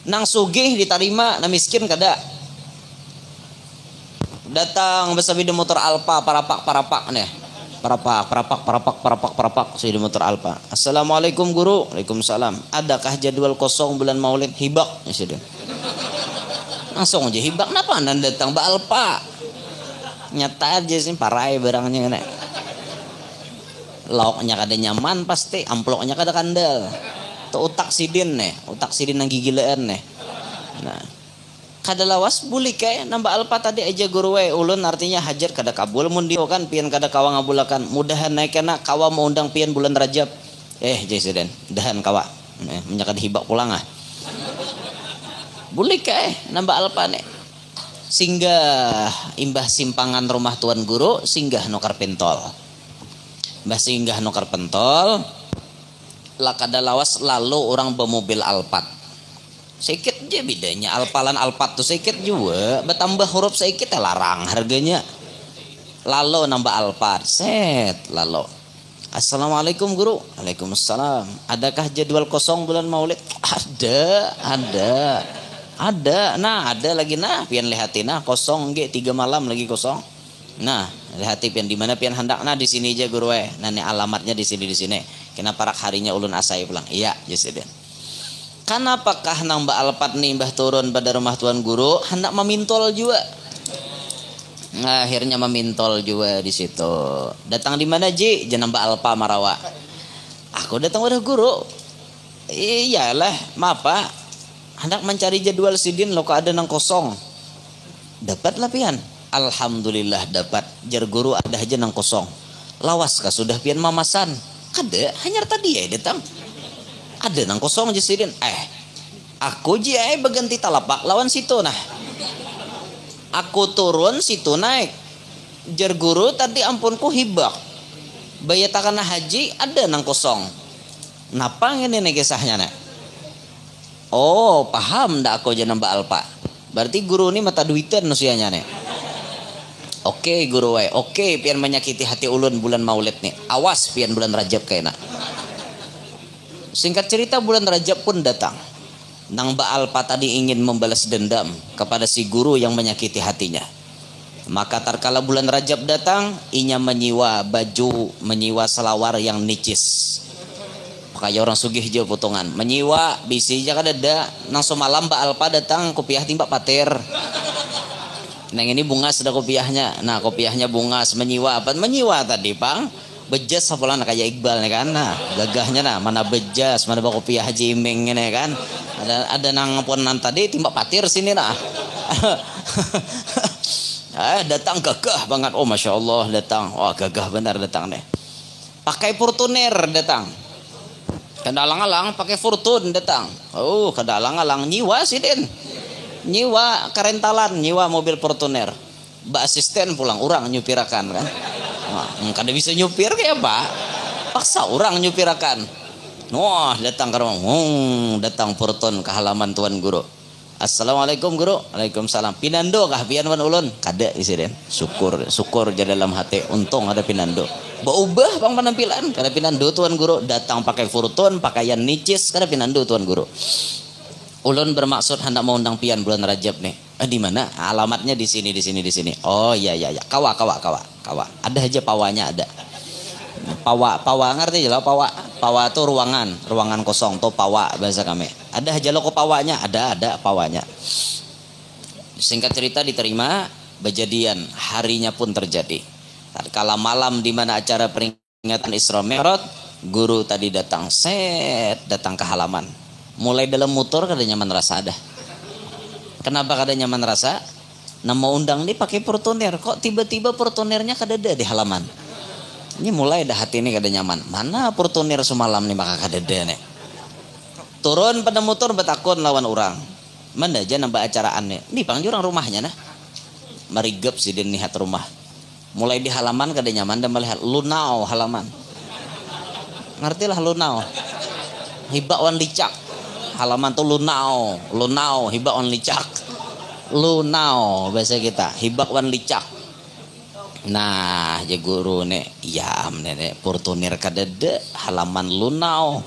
Nang sugih diterima, nang miskin kada. Datang besabi de motor Alfa parapak nih. Parapak saya di motor Alfa. Assalamualaikum guru. Waalaikumsalam. Adakah jadwal kosong bulan Maulid hibak? Ya langsung aja hibak. Kenapa anda datang ba Alfa? Nyata aja sih parai barangnya nih. Lauknya kada nyaman pasti, amploknya kada kandel. Itu utak sidin nang gigilaan nih. Nah, kada lawas buli kayak nambah alpa tadi aja guru we ulun artinya hajar kada kabul mun dio kan pian kada kawa ngabulakan. Mudahan naik kena kawa mau undang pian bulan Rajab. Jasiden, dahan kawa. Menyakad hibak pulang ah. Buli kayak nambah alpa nih. Singgah imbah simpangan rumah tuan guru, singgah nokar pentol. Mbah singgah nokar pentol. Lakada lawas lalu orang bermobil Alphard. Sedikit aja bedanya Alpalan Alphard tuh sedikit juga. Bertambah huruf sedikit ya larang harganya. Lalu nambah Alphard. Set lalu. Assalamualaikum guru. Waalaikumsalam. Adakah jadwal kosong bulan Maulid? Ada. Nah ada lagi nah. Pian lihatin nah kosong ge 3 malam lagi kosong. Nah lihatin pian di mana pian hendak nah di sini aja guru Nah ini alamatnya di sini. Kenapa rak harinya ulun asai pulang? Iya, jasiden. Kenapakah nambah alpat nih mbah turun pada rumah tuan guru hendak memintol juga? Nah, akhirnya memintol juga di situ. Datang di mana Ji? Jenambah alpa Marawa. Aku datang pada guru. Iyalah, maaf Pak. Hendak mencari jadwal sidin lo kok ada nang kosong. Dapat lah pian. Alhamdulillah dapat. Jar guru ada aja nang kosong. Lawas kah sudah pian mamasan? Kada, hanya tadi ya datang. Ada nang kosong aja sidin. Aku je berganti talapak lawan situ nah. Aku turun situ naik. Jar guru tadi ampunku hibak. Bayatakan haji ada nang kosong. Napa ngene nih kisahnya nak? Oh paham ndak aku aja nambah alpa. Berarti guru ini mata duitan nusianya nih. Oke guru wae. Oke pian menyakiti hati ulun bulan Maulid nih. Awas pian bulan Rajab kayaknya. Singkat cerita bulan Rajab pun datang. Nang Mbak Alpa tadi ingin membalas dendam kepada si guru yang menyakiti hatinya. Maka tatkala bulan Rajab datang, inya menyiwa baju, menyiwa selawar yang nicis. Kayak orang sugih aja potongan. Menyiwa bisi aja kan ada. Nang semalam Mbak Alpa datang kopiah timbak patir. Neng ini bungas ada kopiahnya. Nah kopiahnya bungas menyiwa apa? Menyiwa tadi pang. Bejas sapulan kayak Iqbal nih kan. Nah gagahnya nah mana bejas mana bawa kopiah Haji Iming ini kan. Ada nang ponan tadi timbak patir sini nah. Datang gagah banget. Oh masya Allah datang. Wah gagah benar datang deh. Pakai Fortuner datang. Kadalang-alang pakai Fortune datang. Oh kadalang-alang nyiwa sih den. Nyiwa kerentalan, nyiwa mobil Fortuner. Mbak asisten pulang orang nyupirakan kan. Nah, kada bisa nyupir kayak apa? Paksa orang nyupirakan. Wah datang ke rumah. Datang Fortune ke halaman tuan guru. Assalamualaikum guru. Waalaikumsalam. Pinando kah pian wan ulun? Kada isi den. Syukur jadi dalam hati. Untung ada pinando. Berubah bang penampilan. Kada pinando tuan guru. Datang pakai Fortune, pakaian nicis. Kada pinando tuan guru. Ulun bermaksud hendak mau undang pian bulan Rajab nih. Di mana? Alamatnya di sini. Oh iya. Kawa. Ada aja pawanya ada. Pawa ngerti jelas pawa. Pawa itu ruangan kosong tuh pawa bahasa kami. Ada aja loko pawanya, ada pawanya. Singkat cerita diterima, kejadian harinya pun terjadi. Kala malam di mana acara peringatan Isra Mi'raj, guru tadi datang ke halaman. Mulai dalam motor kada nyaman rasa ada. Kenapa kada nyaman rasa? Nama undang nih pakai Fortuner, kok tiba-tiba Fortunernya kada ada di halaman. Ini mulai dah hati ini kada nyaman. Mana Fortuner semalam nih maka kada ada nih. Turun pada motor betakun lawan orang. Mana aja nambah acaraan nih. Ini pang jurang rumahnya nah. Marigep sih den lihat rumah. Mulai di halaman kada nyaman dan melihat lunau halaman. Ngertilah lunau. Hibak wan licak. Halaman tuh lunau hibak wan licak. Lunau bahasa kita. Hibak wan licak. Nah, je guru nek yam nenek Fortuner kadede halaman lunau.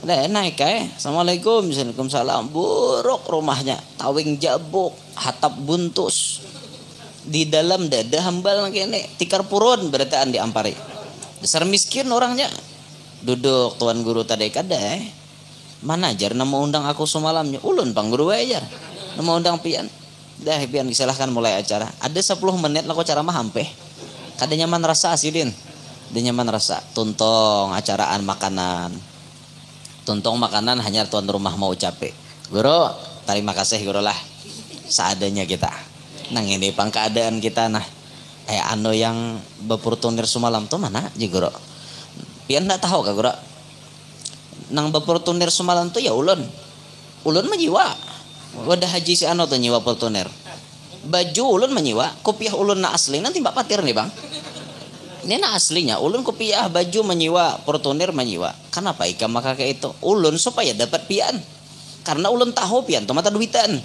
Ada naik Assalamualaikum, Waalaikumsalam. Buruk rumahnya, tawing jabuk, hatap buntus. Di dalam dada hambal kene, tikar purun berataan diampari. Dasar miskin orangnya. Duduk tuan guru tadi kada Mana ajar nama undang aku semalamnya. Ulun pang guru ajar. Nama undang pian. Dah pian disalahkan mulai acara. Ada 10 menit lah kok cara mah hampeh. Kada nyaman rasa asidin. Ada nyaman rasa. Tuntong acaraan makanan. Tuntong makanan hanya tuan rumah mau capek. Guru, terima kasih guru lah. Seadanya kita. Nang ini pang keadaan kita nah. Ano yang Fortuner semalam tuh mana ji guru? Pian ndak tahu kah guru? Nang Fortuner semalam tuh ya ulun. Ulun menjiwa. Wadah haji si ano tuh nyiwa Fortuner. Baju ulun menyiwa, kopiah ulun na asli nanti mbak patir nih bang. Ini na aslinya ulun kopiah baju menyiwa Fortuner menyiwa. Kenapa ikam maka kayak itu? Ulun supaya dapat pian. Karena ulun tahu pian tuh mata duitan.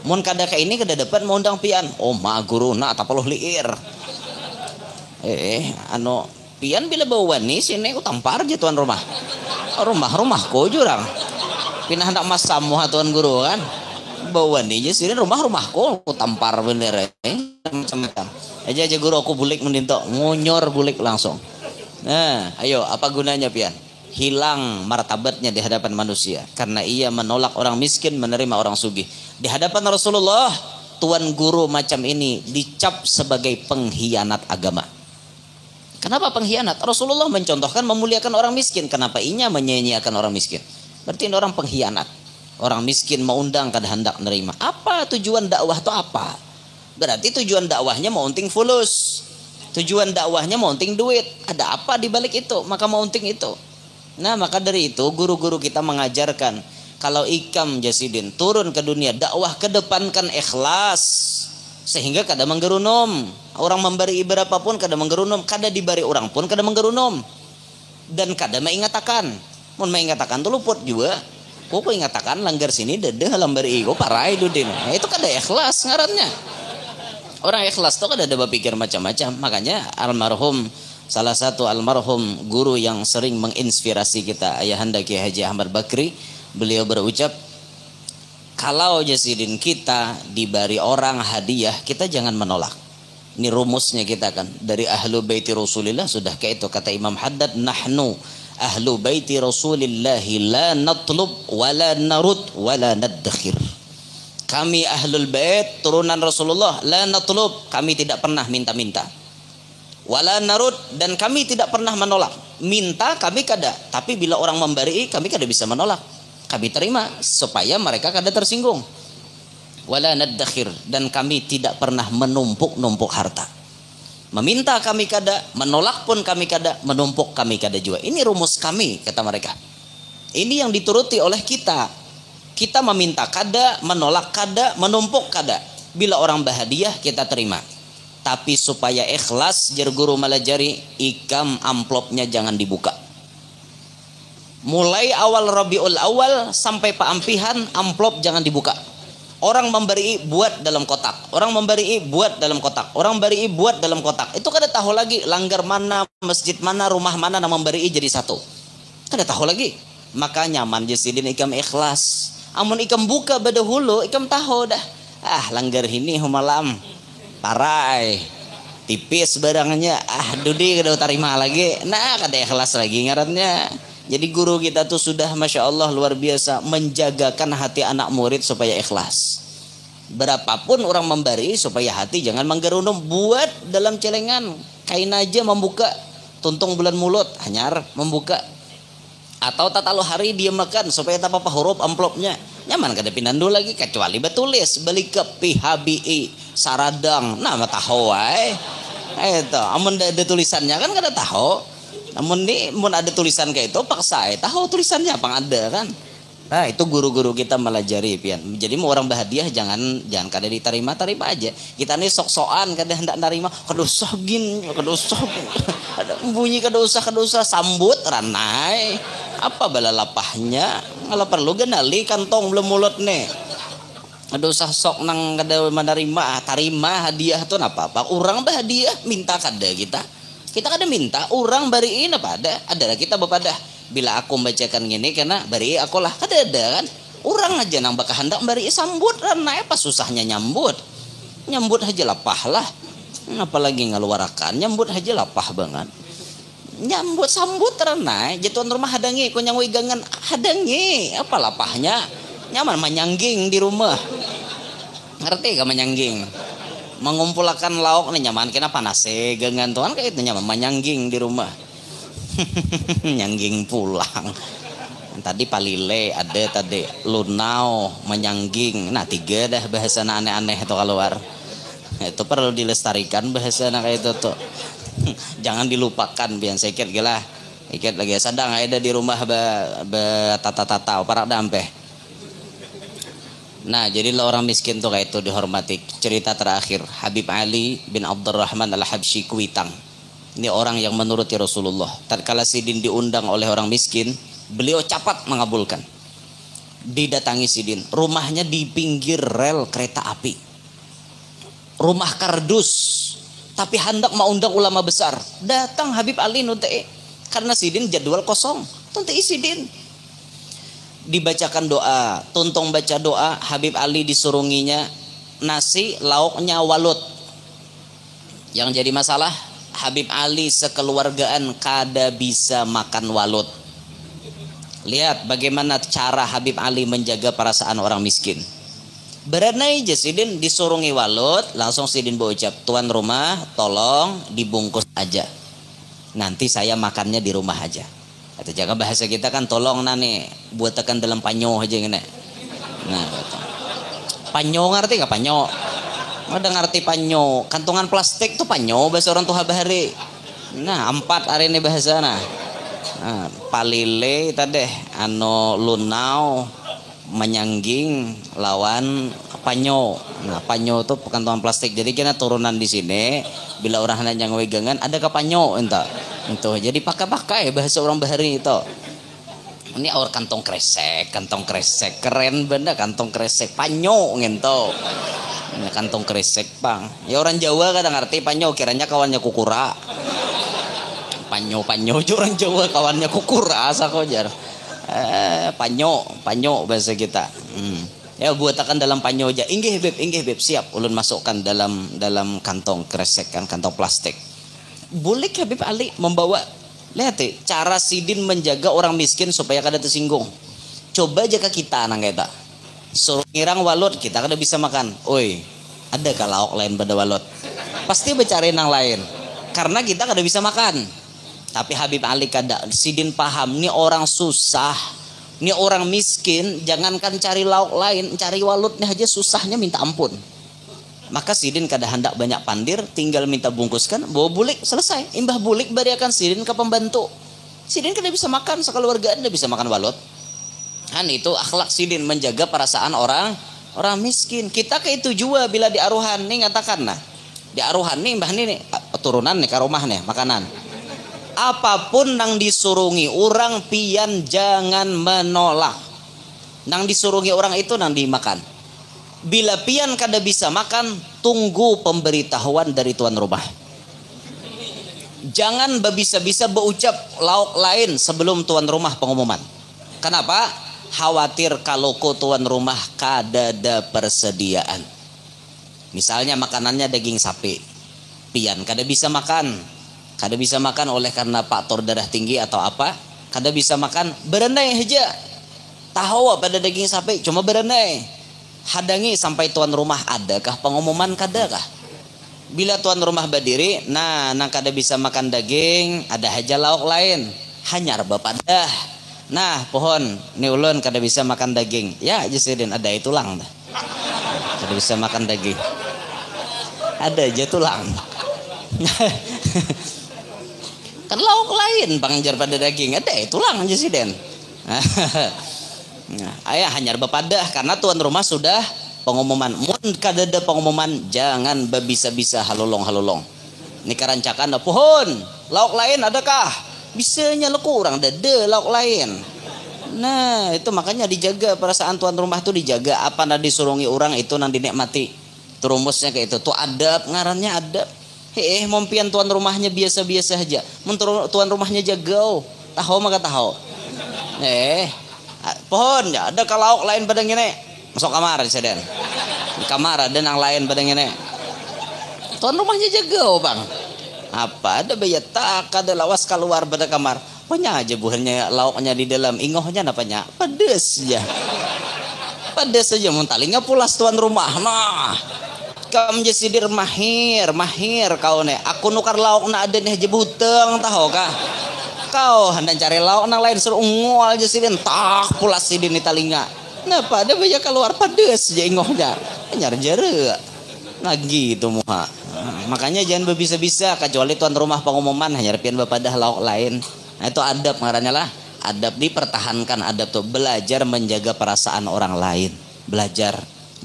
Mun kada kayak ini kada dapat mau undang pian. Oh ma guru na tak perlu liir. Pian bila bawa nih sini aku tampar aja tuan rumah. Rumahku jurang. Pindah hendak mas samu tuan guru kan. Bawa nih sini rumahku aku tampar bener macam-macam. Aja guru aku bulik mendinto ngonyor bulik langsung. Nah, ayo apa gunanya pian? Hilang martabatnya di hadapan manusia karena ia menolak orang miskin menerima orang sugih. Di hadapan Rasulullah, tuan guru macam ini dicap sebagai pengkhianat agama. Kenapa pengkhianat? Rasulullah mencontohkan memuliakan orang miskin. Kenapa inya menyanyiakan orang miskin? Berarti ini orang pengkhianat. Orang miskin mau undang kada hendak nerima. Apa tujuan dakwah itu apa? Berarti tujuan dakwahnya mau unting fulus. Tujuan dakwahnya mau unting duit. Ada apa di balik itu? Maka mau unting itu. Nah, maka dari itu guru-guru kita mengajarkan kalau ikam Jasidin turun ke dunia dakwah kedepankan ikhlas. Sehingga kada menggerunum. Orang memberi berapapun kada menggerunum, kada diberi orang pun kada menggerunum. Dan kada mengatakan. Mun mengatakan tuh luput juga. Kok ingatakan langgar sini dede lambar ego parai dudin. Nah, itu kada ikhlas ngarannya. Orang ikhlas tuh kan ada berpikir macam-macam. Makanya salah satu almarhum guru yang sering menginspirasi kita, Ayahanda Kiai Haji Ahmad Bakri, beliau berucap, kalau jasidin kita diberi orang hadiah, kita jangan menolak. Ini rumusnya kita kan dari ahlu baiti Rasulillah sudah kayak itu kata Imam Haddad, nahnu ahlu baiti Rasulillahi la natlub wala narud wala naddakhir. Kami ahlul bait turunan Rasulullah, la natlub, kami tidak pernah minta-minta, wala narud, dan kami tidak pernah menolak. Minta kami kada, tapi bila orang memberi kami kada bisa menolak, kami terima supaya mereka kada tersinggung. Wala naddakhir, dan kami tidak pernah menumpuk-numpuk harta. Meminta kami kada, menolak pun kami kada, menumpuk kami kada juga. Ini rumus kami, kata mereka. Ini yang dituruti oleh kita. Kita meminta kada, menolak kada, menumpuk kada. Bila orang berhadiah kita terima. Tapi supaya ikhlas, jar guru Malajari, ikam amplopnya jangan dibuka. Mulai awal Rabiul Awal sampai Paampihan, amplop jangan dibuka. Orang memberi buat dalam kotak, orang memberi buat dalam kotak, orang beri buat dalam kotak. Itu kada tahu lagi langgar mana, masjid mana, rumah mana yang memberi jadi satu. Kada tahu lagi. Maka nyaman jasidin ikam ikhlas. Amun ikam buka badahulu, ikam tahu dah. Langgar ini humalam parai, tipis barangnya. Dudi kada terima lagi. Nah kada ikhlas lagi ngarannya. Jadi guru kita tuh sudah Masya Allah luar biasa menjagakan hati anak murid supaya ikhlas. Berapapun orang memberi supaya hati jangan menggerunum. Buat dalam celengan, kain aja membuka, tuntung bulan mulut, hanyar membuka. Atau tatalu hari dia makan supaya tak apa huruf amplopnya. Nyaman kada pinandu lagi kecuali betulis balik ke PHBI saradang. Nah tahu itu amun ada tulisannya kan kada tahu. Namun ini mun ada tulisan kayak itu paksa tahu tulisannya apa ada kan. Nah itu guru-guru kita melajari pian. Jadi mau orang berhadiah jangan kada diterima aja. Kita nih sok-sokan kada hendak nerima, kedusah gin, kedusah. Ada bunyi kedusah sambut ranai. Apa bala lapahnya? Kalau perlu genali kantong belum mulut nih. Kedusah sok nang kada menerima, tarima hadiah tuh apa-apa. Orang berhadiah minta kada kita. Kita kada minta, orang bariin apa ada kita bepadah. Bila aku membacakan gini karena bari aku lah kada ada kan. Orang aja nang bakal hendak bari sambut karena apa susahnya nyambut aja lapah lah. Apalagi ngaluarakan nyambut aja lapah banget. Nyambut sambut karena jatuhan rumah hadangi, kunyang wigangan hadangi, apa lapahnya nyaman manyangging di rumah. Ngerti gak manyangging? Mengumpulkan lauk nih nyaman kena panase gangan tuan kayak itu nyaman manyangging di rumah. Nyangging pulang. Tadi palile ada tadi lunau menyangging. Nah 3 dah bahasa aneh-aneh itu keluar. Itu perlu dilestarikan bahasa kayak itu tuh. Jangan dilupakan biar sakit gila. Ikut lagi sadang ada di rumah tata-tata parak dampe. Nah jadilah orang miskin tuh kayak itu dihormati. Cerita terakhir Habib Ali bin Abdurrahman Al-Habsyi Kuitang. Ini orang yang menuruti Rasulullah. Tatkala Sidin diundang oleh orang miskin, beliau cepat mengabulkan. Didatangi Sidin, rumahnya di pinggir rel kereta api, rumah kardus, tapi hendak mau undang ulama besar. Datang Habib Ali nuntai karena Sidin jadwal kosong. Nuntai Sidin dibacakan doa, tuntung baca doa. Habib Ali disurunginya nasi lauknya walut. Yang jadi masalah Habib Ali sekeluargaan kada bisa makan walut. Lihat bagaimana cara Habib Ali menjaga perasaan orang miskin. Beranai aja Sidin disurungi walut, langsung Sidin berucap, tuan rumah tolong dibungkus aja, nanti saya makannya di rumah aja. Atau jangan bahasa kita kan tolong nani buat tekan dalam panyo aja gini. Nah, panyo ngerti gak panyo? Ada ngerti panyo? Kantongan plastik tuh panyo bahasa orang tuh bahari. Nah 4 hari ini bahasa nah. Palile tadi lunau menyangging lawan panyo. Nah panyo tuh kantongan plastik. Jadi kena turunan di sini. Bila orang hendak yang wegangan ada ke panyo entah. Itu jadi pakai bahasa orang bahari itu. Ini orang kantong kresek keren benda kantong kresek panyo ngento. Ini kantong kresek bang. Ya orang Jawa kadang ngerti panyo, kiranya kawannya kukura. Panyo orang Jawa kawannya kukura asa kojar. Panyo bahasa kita. Ya buatakan dalam panyo aja. Inggih beb, siap. Ulun masukkan dalam kantong kresek kan, kantong plastik. Boleh Habib Ali membawa. Lihat cara Sidin menjaga orang miskin supaya kada tersinggung. Coba jaga kita nang kita. Suruh ngirang walut kita kada bisa makan. Oi, ada lauk lain pada walut. Pasti bercari nang lain. Karena kita kada bisa makan. Tapi Habib Ali kada. Sidin paham, ini orang susah. Ini orang miskin, jangankan cari lauk lain, cari walutnya aja susahnya minta ampun. Maka Sidin kada hendak banyak pandir, tinggal minta bungkuskan, bawa bulik, selesai. Imbah bulik bariakan Sidin ke pembantu. Sidin kada bisa makan, sekeluargaan kada bisa makan walut. Kan itu akhlak Sidin menjaga perasaan orang miskin. Kita ke itu juga bila di aruhan nih ngatakan nah. Di aruhan nih mbah nih turunan nih ke rumah nih makanan. Apapun nang disurungi orang pian jangan menolak. Nang disurungi orang itu nang dimakan. Bila pian kada bisa makan, tunggu pemberitahuan dari tuan rumah. Jangan bisa-bisa berucap lauk lain sebelum tuan rumah pengumuman. Kenapa? Khawatir kalau tuan rumah kada ada persediaan. Misalnya makanannya daging sapi. Pian kada bisa makan. Kada bisa makan oleh karena faktor darah tinggi atau apa. Kada bisa makan, berenai aja. Tahu pada daging sapi, cuma berenai. Hadangi sampai tuan rumah adakah pengumuman kadakah? Bila tuan rumah berdiri, nah nang kada bisa makan daging, ada aja lauk lain. Hanyar bapak dah. Nah pohon, ni ulun kada bisa makan daging. Ya Jasidin ada tulang dah. Kada bisa makan daging. Ada aja tulang. Kan lauk lain pangjar pada daging ada tulang aja sih Den. Nah, ayah hanyar bepadah karena tuan rumah sudah pengumuman. Mun kadada pengumuman jangan bisa-bisa halolong. Ini kerancakan pohon lauk lain adakah? Bisanya lo kurang dada lauk lain. Nah itu makanya dijaga perasaan tuan rumah tuh dijaga. Apa nang disurungi orang itu nang dinikmati. Terumusnya kayak itu. Tuh adab ngarannya adab. Mompian tuan rumahnya biasa-biasa aja. Tuan rumahnya jagau. Tahu maka tahu. Pohon ya ada kalau lain pada gini. Masuk kamar Seden. Di kamar ada yang lain pada gini. Tuan rumahnya jagau bang. Apa ada bayi tak ada lawas keluar pada kamar. Apanya aja buahnya lauknya di dalam ingohnya apanya? Pedes ya. Pedes saja muntaling pulas tuan rumah. Nah. Kau menjadi mahir kau nih. Aku nukar lauk na ada nih aja buteng tahu kah? Kau hendak cari lauk nang lain suruh ungol aja Sidin tak pulas Sidin di talinga. Nah pada banyak keluar pedes aja ingohnya. Nyar jere. Nah gitu muha. Makanya jangan bisa-bisa kecuali tuan rumah pengumuman hanya pian bapadah lauk lain. Nah itu adab ngarannya lah. Adab dipertahankan, adab tuh belajar menjaga perasaan orang lain.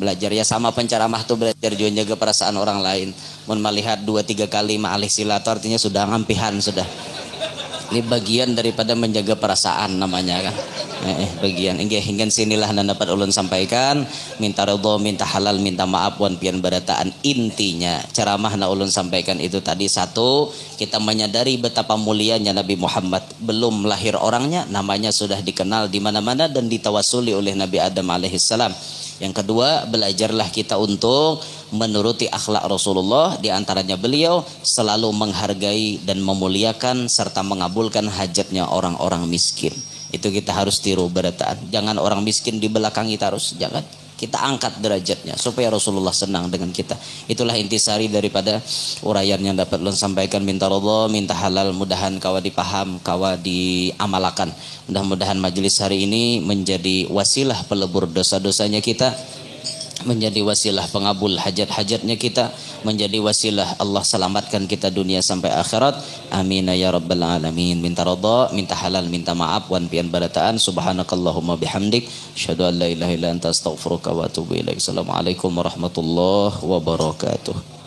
Belajar ya sama penceramah tuh belajar juga jaga perasaan orang lain. Mun melihat 2-3 kali ma'alih silatur artinya sudah ngampihan sudah. Ini bagian daripada menjaga perasaan namanya kan. Bagian hingga sinilah yang dapat ulun sampaikan. Minta ridho, minta halal, minta maaf wan pian barataan. Intinya ceramah na ulun sampaikan itu tadi satu, kita menyadari betapa mulianya Nabi Muhammad. Belum lahir orangnya namanya sudah dikenal di mana-mana dan ditawasuli oleh Nabi Adam alaihissalam. Yang kedua, belajarlah kita untuk menuruti akhlak Rasulullah. Di antaranya beliau selalu menghargai dan memuliakan serta mengabulkan hajatnya orang-orang miskin. Itu kita harus tiru berataan. Jangan orang miskin di belakangi terus, jangan. Kita angkat derajatnya supaya Rasulullah senang dengan kita. Itulah intisari daripada uraian yang dapat ulun sampaikan. Minta ridha, minta halal, mudahan kawa dipaham, kawa diamalakan. Mudah-mudahan majelis hari ini menjadi wasilah pelebur dosa-dosanya kita, menjadi wasilah pengabul hajat-hajatnya kita, menjadi wasilah Allah selamatkan kita dunia sampai akhirat. Amin ya rabbal alamin. Minta ridha, minta halal, minta maaf wan pian barataan. Subhanakallahumma bihamdik asyhadu an la ilaha illa anta astaghfiruka wa atubu ilaik. Assalamualaikum warahmatullahi wabarakatuh.